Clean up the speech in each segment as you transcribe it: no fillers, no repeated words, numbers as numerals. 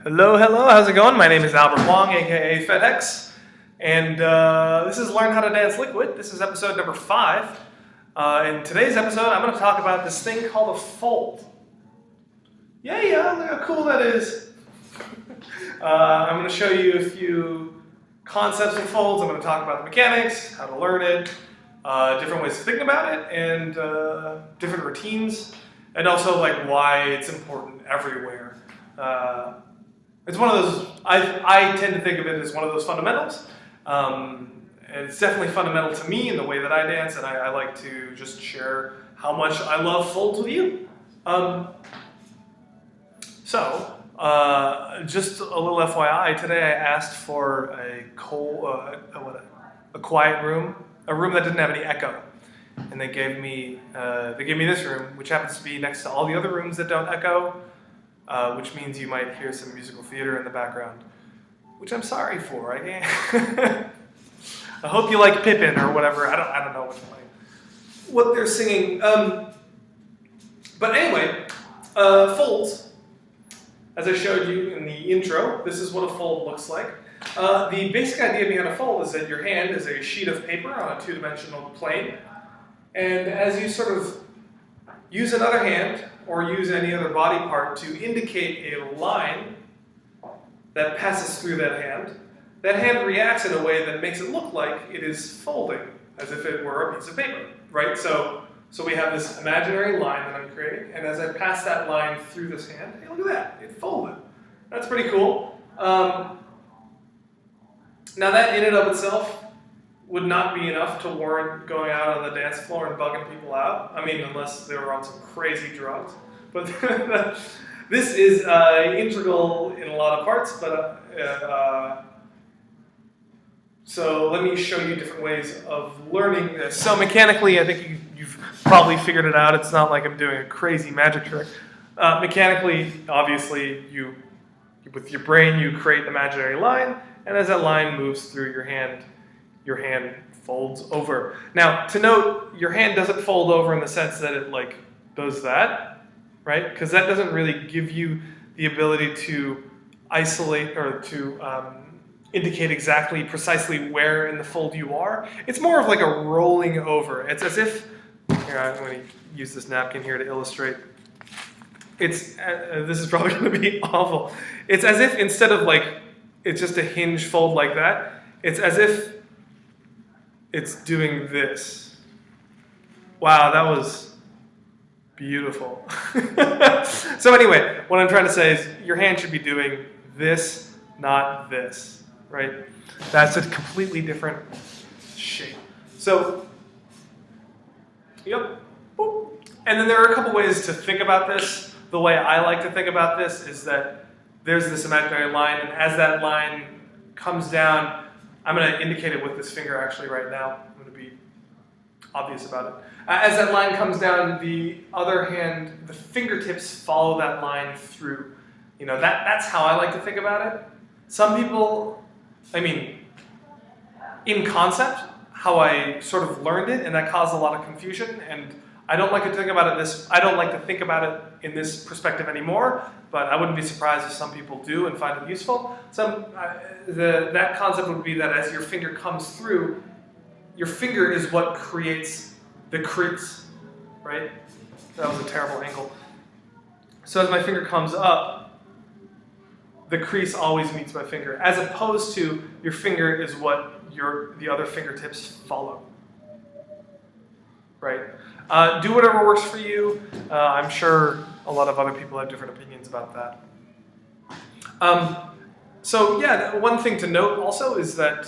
Hello, how's it going? My name is Albert Wong, aka FedEx, and this is Learn How to Dance Liquid. This is episode number 5. In today's episode, I'm going to talk about this thing called a fold. Yeah, look how cool that is. I'm going to show you a few concepts of folds. I'm going to talk about the mechanics, how to learn it, different ways of thinking about it, and different routines, and also like why it's important everywhere. It's one of those, I tend to think of it as one of those fundamentals. And it's definitely fundamental to me in the way that I dance, and I like to just share how much I love folds with you. Just a little FYI, today I asked for a quiet room, a room that didn't have any echo. And they gave me this room, which happens to be next to all the other rooms that don't echo. Which means you might hear some musical theater in the background, which I'm sorry for. I can't. I hope you like Pippin or whatever. I don't know what they're singing. But anyway, folds. As I showed you in the intro, this is what a fold looks like. The basic idea behind a fold is that your hand is a sheet of paper on a two-dimensional plane, and as you sort of use another hand or use any other body part to indicate a line that passes through that hand reacts in a way that makes it look like it is folding, as if it were a piece of paper, right? So we have this imaginary line that I'm creating, and as I pass that line through this hand, hey, look at that, it folded. That's pretty cool. Now that in and of itself would not be enough to warrant going out on the dance floor and bugging people out. I mean, unless they were on some crazy drugs. But this is integral in a lot of parts. So let me show you different ways of learning this. So mechanically, I think you've probably figured it out. It's not like I'm doing a crazy magic trick. Mechanically, obviously, with your brain, you create an imaginary line, and as that line moves through your hand folds over. Now, to note, your hand doesn't fold over in the sense that it like does that, right? Because that doesn't really give you the ability to isolate or to indicate exactly, precisely where in the fold you are. It's more of like a rolling over. It's as if, here, I'm going to use this napkin here to illustrate. This is probably going to be awful. It's as if instead of like, it's just a hinge fold like that, it's as if it's doing this. Wow, that was beautiful. So anyway, what I'm trying to say is your hand should be doing this, not this, right? That's a completely different shape. So, yep. Boop. And then there are a couple ways to think about this. The way I like to think about this is that there's this imaginary line, and as that line comes down, I'm going to indicate it with this finger actually right now. I'm going to be obvious about it. As that line comes down, the other hand, the fingertips follow that line through. You know, that's how I like to think about it. Some people, in concept, how I sort of learned it, and that caused a lot of confusion, and I don't like to think about it in this perspective anymore, but I wouldn't be surprised if some people do and find it useful. That concept would be that as your finger comes through, your finger is what creates the crease, right? That was a terrible angle. So as my finger comes up, the crease always meets my finger, as opposed to your finger is what the other fingertips follow, right? Do whatever works for you. I'm sure a lot of other people have different opinions about that. One thing to note also is that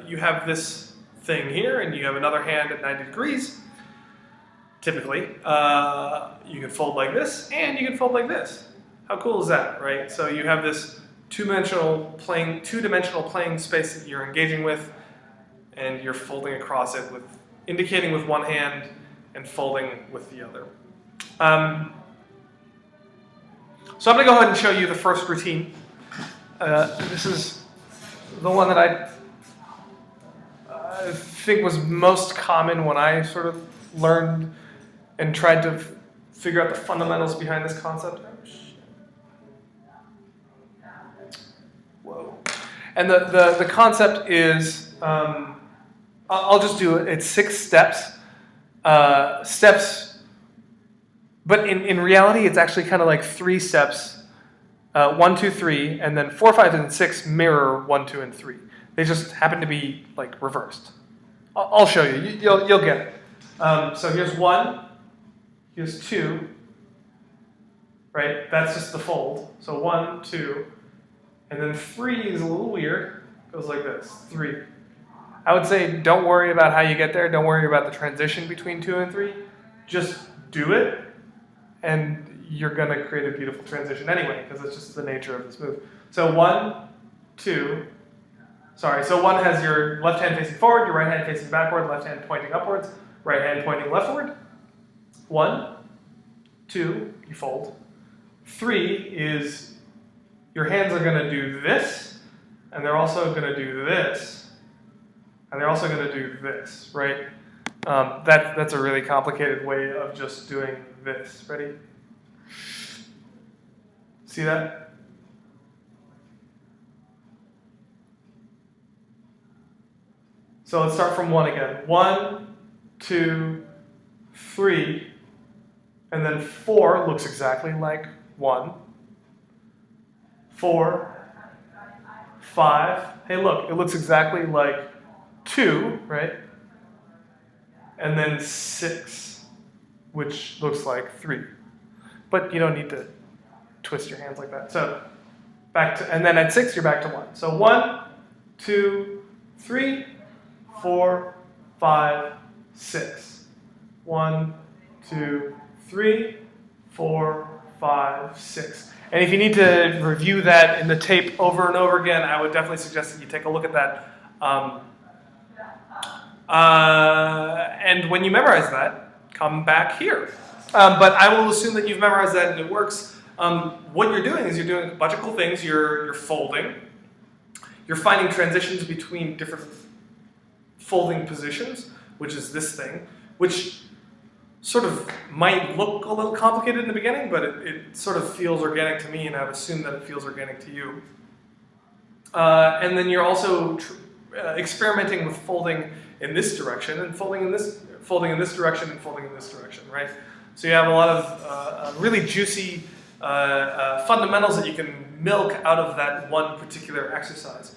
you have this thing here, and you have another hand at 90 degrees. Typically, you can fold like this, and you can fold like this. How cool is that, right? So you have this two-dimensional playing space that you're engaging with, and you're folding across it indicating with one hand and folding with the other. So I'm going to go ahead and show you the first routine. This is the one that I think was most common when I sort of learned and tried to figure out the fundamentals behind this concept. And the concept is, I'll just do it. It's 6 steps. But in reality, it's actually kind of like 3 steps. 1, 2, 3, and then 4, 5, and 6 mirror 1, 2, and 3. They just happen to be like reversed. I'll show you. You'll get it. So here's 1. Here's 2. Right? That's just the fold. So 1, 2, and then 3 is a little weird. Goes like this. 3. I would say don't worry about how you get there. Don't worry about the transition between 2 and 3. Just do it, and you're going to create a beautiful transition anyway, because it's just the nature of this move. So 1, 2, sorry. So 1 has your left hand facing forward, your right hand facing backward, left hand pointing upwards, right hand pointing leftward. 1, 2, you fold. 3 is your hands are going to do this, and they're also going to do this, and they're also going to do this, right? That's a really complicated way of just doing this. Ready? See that? So let's start from 1 again. 1, 2, 3, and then 4 looks exactly like 1. 4, 5. Hey, look, it looks exactly like 2, right? And then 6, which looks like 3. But you don't need to twist your hands like that. So back to, and then at 6, you're back to 1. So 1, 2, 3, 4, 5, 6. 1, 2, 3, 4, 5, 6. And if you need to review that in the tape over and over again, I would definitely suggest that you take a look at that. And when you memorize that, come back here. But I will assume that you've memorized that and it works. What you're doing is you're doing a bunch of cool things. You're folding. You're finding transitions between different folding positions, which is this thing, which sort of might look a little complicated in the beginning, but it sort of feels organic to me, and I would assume that it feels organic to you. And then you're also experimenting with folding in this direction, and folding in this direction, and folding in this direction, right? So you have a lot of really juicy fundamentals that you can milk out of that one particular exercise.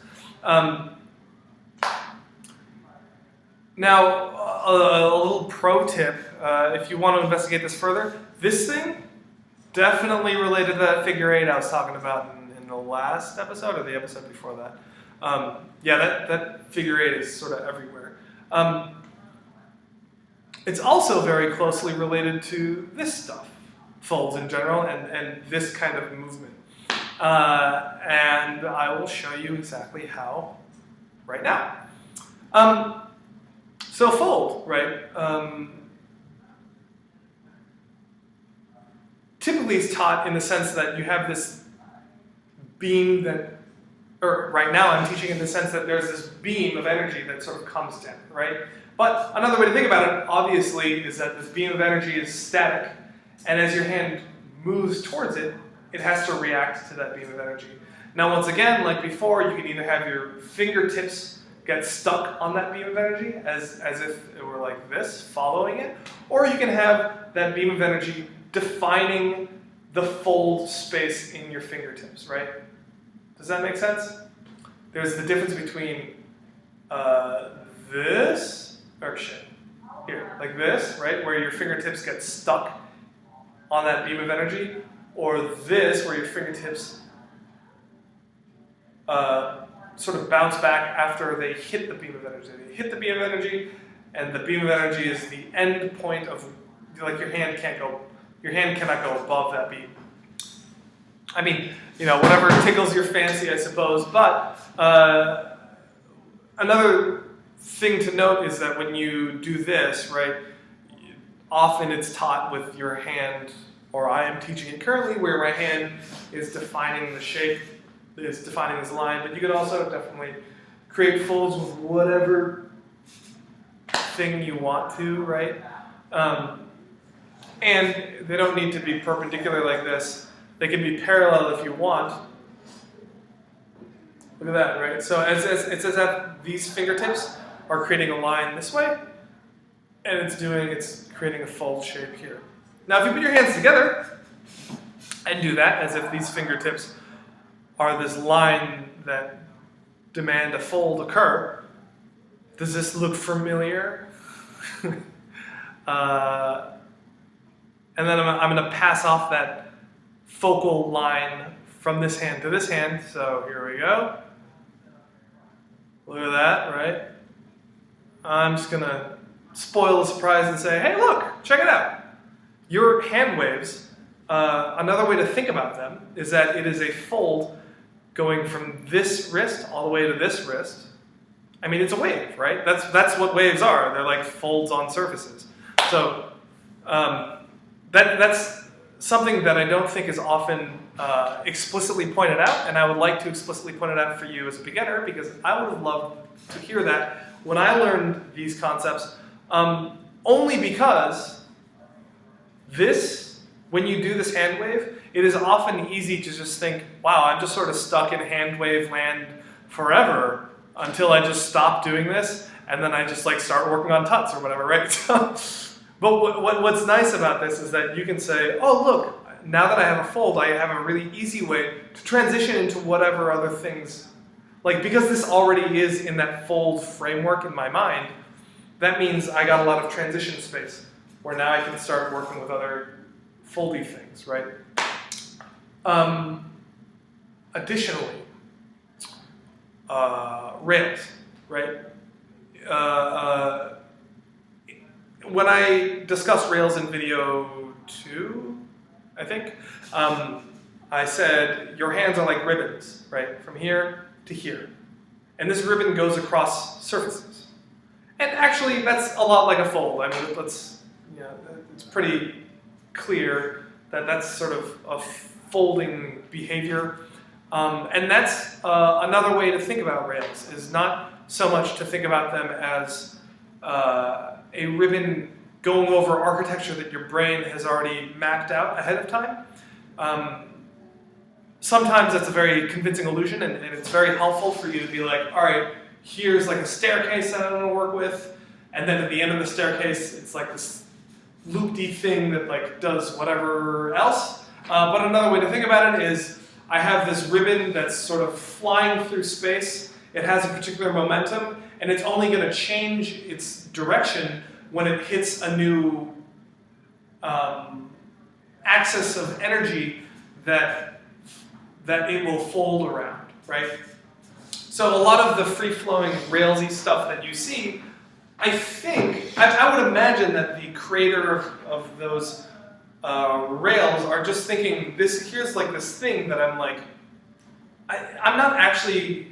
Now, a little pro tip, if you want to investigate this further, this thing, definitely related to that figure 8 I was talking about in the last episode, or the episode before that. Yeah, that figure 8 is sort of everywhere. It's also very closely related to this stuff, folds in general, and this kind of movement. And I will show you exactly how right now. So fold, right? Typically it's taught in the sense that you have this beam that, or right now I'm teaching in the sense that there's this beam of energy that sort of comes down, right? But another way to think about it, obviously, is that this beam of energy is static, and as your hand moves towards it, it has to react to that beam of energy. Now, once again, like before, you can either have your fingertips get stuck on that beam of energy as if it were like this, following it, or you can have that beam of energy defining the fold space in your fingertips, right? Does that make sense? There's the difference between this, or shit, here, like this, right, where your fingertips get stuck on that beam of energy, or this, where your fingertips sort of bounce back after they hit the beam of energy. They hit the beam of energy, and the beam of energy is the end point of, like, your hand cannot go above that beam. I mean, you know, whatever tickles your fancy, I suppose. But another thing to note is that when you do this, right, often it's taught with your hand, or I am teaching it currently, where my hand is defining the shape, is defining this line, but you could also definitely create folds with whatever thing you want to, right? And they don't need to be perpendicular like this. They can be parallel if you want. Look at that, right? So it's as if these fingertips are creating a line this way, and it's creating a fold shape here. Now, if you put your hands together and do that, as if these fingertips are this line that demand a fold occur, does this look familiar? And then I'm going to pass off that focal line from this hand to this hand. So here we go. Look at that, right? I'm just going to spoil the surprise and say, hey, look, check it out. Your hand waves, another way to think about them is that it is a fold going from this wrist all the way to this wrist. I mean, it's a wave, right? That's what waves are. They're like folds on surfaces. So that's something that I don't think is often explicitly pointed out, and I would like to explicitly point it out for you as a beginner, because I would have loved to hear that when I learned these concepts, only because when you do this hand wave, it is often easy to just think, wow, I'm just sort of stuck in hand wave land forever until I just stop doing this, and then I just like start working on tuts or whatever, right? But what's nice about this is that you can say, oh, look, now that I have a fold, I have a really easy way to transition into whatever other things. Like, because this already is in that fold framework in my mind, that means I got a lot of transition space where now I can start working with other foldy things, right? Additionally, rails, right? When I discussed Rails in video 2, I think, I said your hands are like ribbons, right? From here to here. And this ribbon goes across surfaces. And actually, that's a lot like a fold. I mean, it's pretty clear that that's sort of a folding behavior. And that's another way to think about Rails, is not so much to think about them as a ribbon going over architecture that your brain has already mapped out ahead of time. Sometimes that's a very convincing illusion, and it's very helpful for you to be like, all right, here's like a staircase that I'm going to work with, and then at the end of the staircase, it's like this loop-de thing that like does whatever else. But another way to think about it is, I have this ribbon that's sort of flying through space. It has a particular momentum, and it's only going to change its direction when it hits a new axis of energy that it will fold around, right? So a lot of the free-flowing Railsy stuff that you see, I would imagine that the creator of those Rails are just thinking, here's like this thing that I'm like, I'm not actually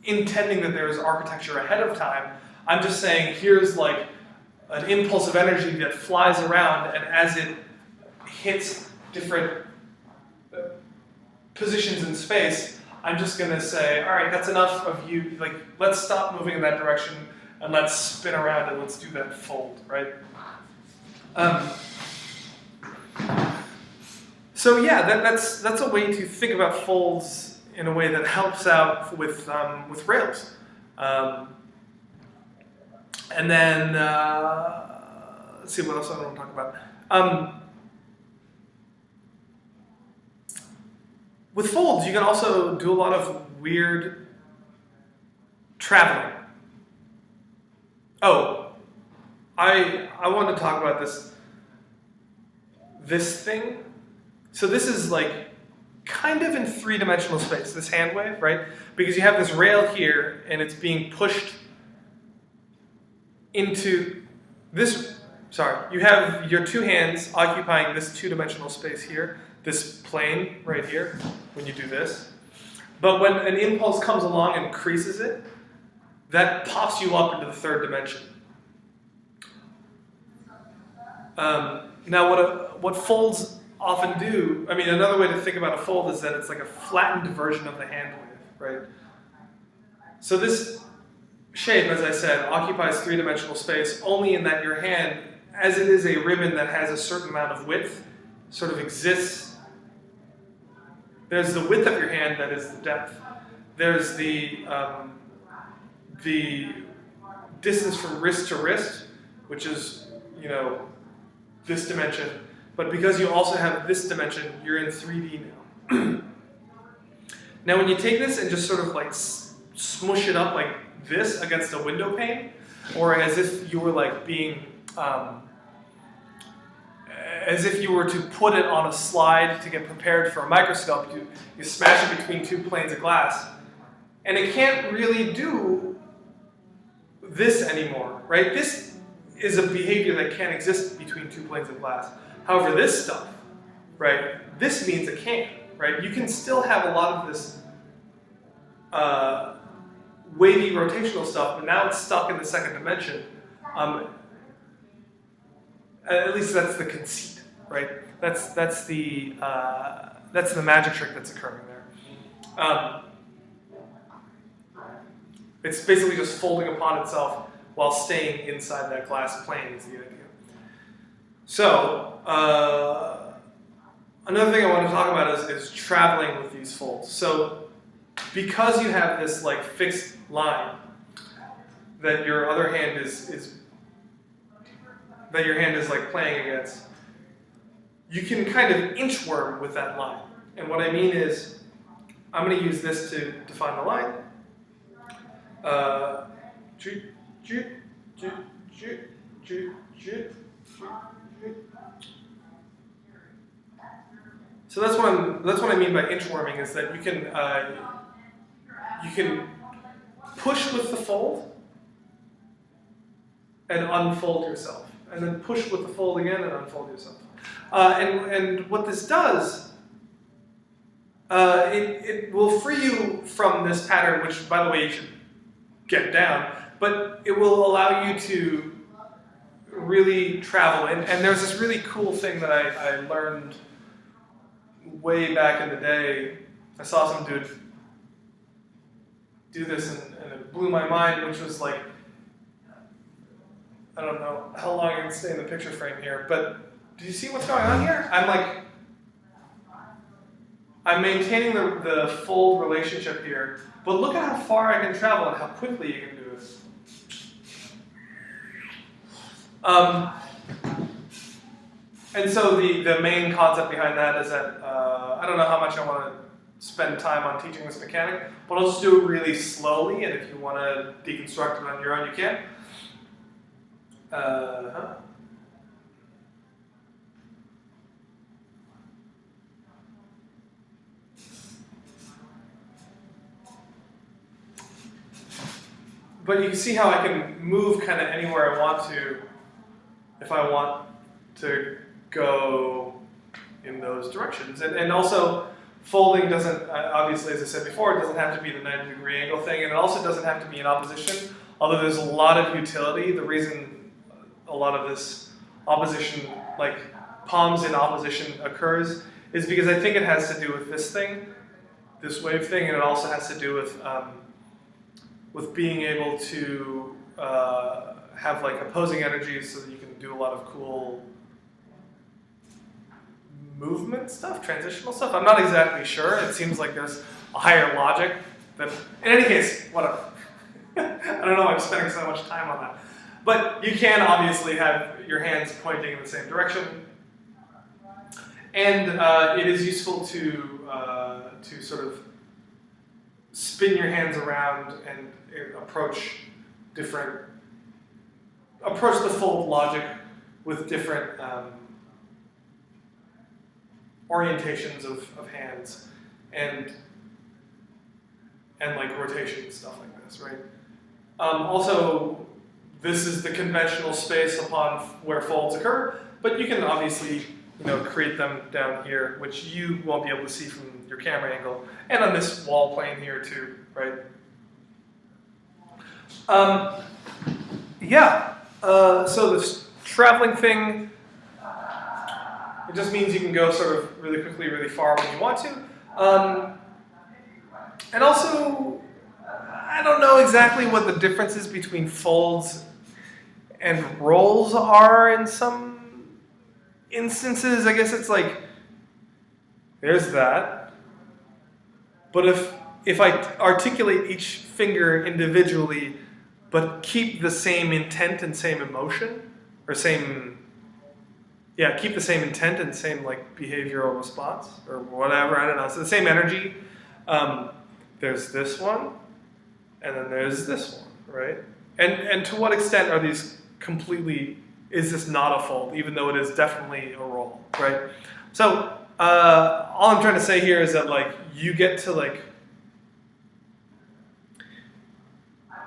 intending that there's architecture ahead of time. I'm just saying, here's like an impulse of energy that flies around, and as it hits different positions in space, I'm just going to say, all right, that's enough of you, like, let's stop moving in that direction, and let's spin around, and let's do that fold, right? So yeah, that's a way to think about folds in a way that helps out with Rails. And then, let's see what else I want to talk about. With folds, you can also do a lot of weird traveling. Oh, I want to talk about this thing. So this is like kind of in three-dimensional space, this hand wave, right? Because you have this rail here, and it's being pushed into this, you have your two hands occupying this two-dimensional space here, this plane right here, when you do this. But when an impulse comes along and increases it, that pops you up into the third dimension. Now what folds often do, I mean, another way to think about a fold is that it's like a flattened version of the hand wave, right? So this shape, as I said, occupies three-dimensional space only in that your hand, as it is a ribbon that has a certain amount of width, sort of exists. There's the width of your hand that is the depth. there's the distance from wrist to wrist, which is, this dimension. But because you also have this dimension, you're in 3D now. Now when you take this and just sort of like smush it up like this against a window pane, or as if you were like being, as if you were to put it on a slide to get prepared for a microscope, you smash it between two planes of glass. And it can't really do this anymore, right? This is a behavior that can't exist between two planes of glass. However, this stuff, right, this means it can, right? You can still have a lot of this wavy rotational stuff, but now it's stuck in the second dimension. At least that's the conceit, right? That's the magic trick that's occurring there. It's basically just folding upon itself while staying inside that glass plane is the idea. So another thing I want to talk about is traveling with these folds. So because you have this like fixed line that your other hand is that your hand is like playing against, you can kind of inchworm with that line. And what I mean is, I'm going to use this to define the line. So that's what I mean by inchworming, is that you can push with the fold and unfold yourself, and then push with the fold again and unfold yourself. And what this does, it will free you from this pattern, which, by the way, you should get down, but it will allow you to really travel. And there's this really cool thing that I learned way back in the day. I saw some dude do this, and it blew my mind, which was like, I don't know how long I can stay in the picture frame here, but do you see what's going on here? I'm maintaining the fold relationship here, but look at how far I can travel and how quickly you can do it. And so the main concept behind that is that I don't know how much I want to spend time on teaching this mechanic, but I'll just do it really slowly, and if you want to deconstruct it on your own, you can. But you can see how I can move kind of anywhere I want to, if I want to go in those directions. And also, folding doesn't, obviously, as I said before, it doesn't have to be the 90-degree angle thing, and it also doesn't have to be in opposition, although there's a lot of utility. The reason a lot of this opposition, like palms in opposition, occurs is because I think it has to do with this thing, this wave thing, and it also has to do with being able to have like opposing energies so that you can do a lot of cool movement stuff, transitional stuff. I'm not exactly sure. It seems like there's a higher logic. That, in any case, whatever. I don't know why I'm spending so much time on that. But you can obviously have your hands pointing in the same direction. And it is useful to sort of spin your hands around and approach the fold logic with different orientations of hands and like rotation and stuff like this, right? Also, this is the conventional space upon where folds occur, but you can obviously create them down here, which you won't be able to see from your camera angle, and on this wall plane here too, right? So this traveling thing, it just means you can go sort of really quickly, really far when you want to. And also, I don't know exactly what the differences between folds and rolls are in some instances. I guess it's like, there's that. But if if I articulate each finger individually, but keep the same intent and same emotion, or keep the same intent and same like behavioral response or whatever, I don't know. So the same energy. There's this one, and then there's this one, right? And to what extent are these completely? Is this not a fold, even though it is definitely a roll, right? So all I'm trying to say here is that like you get to like,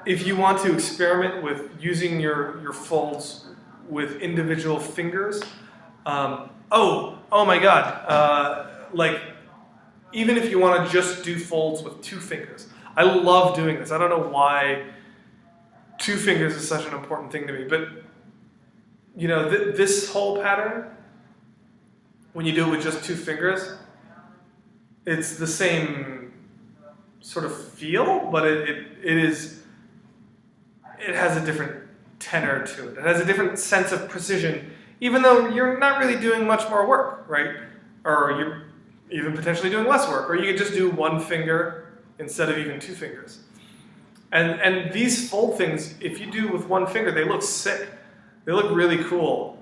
if you want to experiment with using your folds with individual fingers, oh my God, like even if you want to just do folds with 2 fingers, I love doing this. I don't know why 2 fingers is such an important thing to me, but you know, this whole pattern, when you do it with just 2 fingers, it's the same sort of feel, but it has a different tenor to it. It has a different sense of precision, even though you're not really doing much more work, right? Or you're even potentially doing less work, or you could just do 1 finger instead of even 2 fingers. And these fold things, if you do with 1 finger, they look sick. They look really cool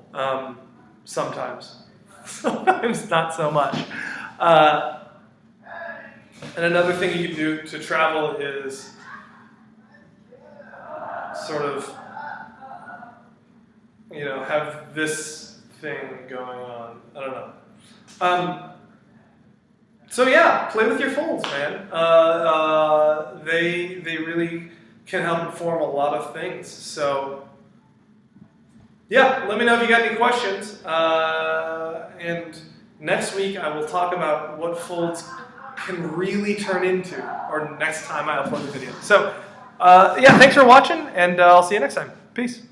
sometimes. Sometimes not so much. And another thing you can do to travel is sort of, you know, have this thing going on. I don't know. So yeah, play with your folds, man. They really can help inform a lot of things. So yeah, let me know if you got any questions. And next week I will talk about what folds can really turn into, or next time I upload the video. So yeah, thanks for watching, and I'll see you next time. Peace.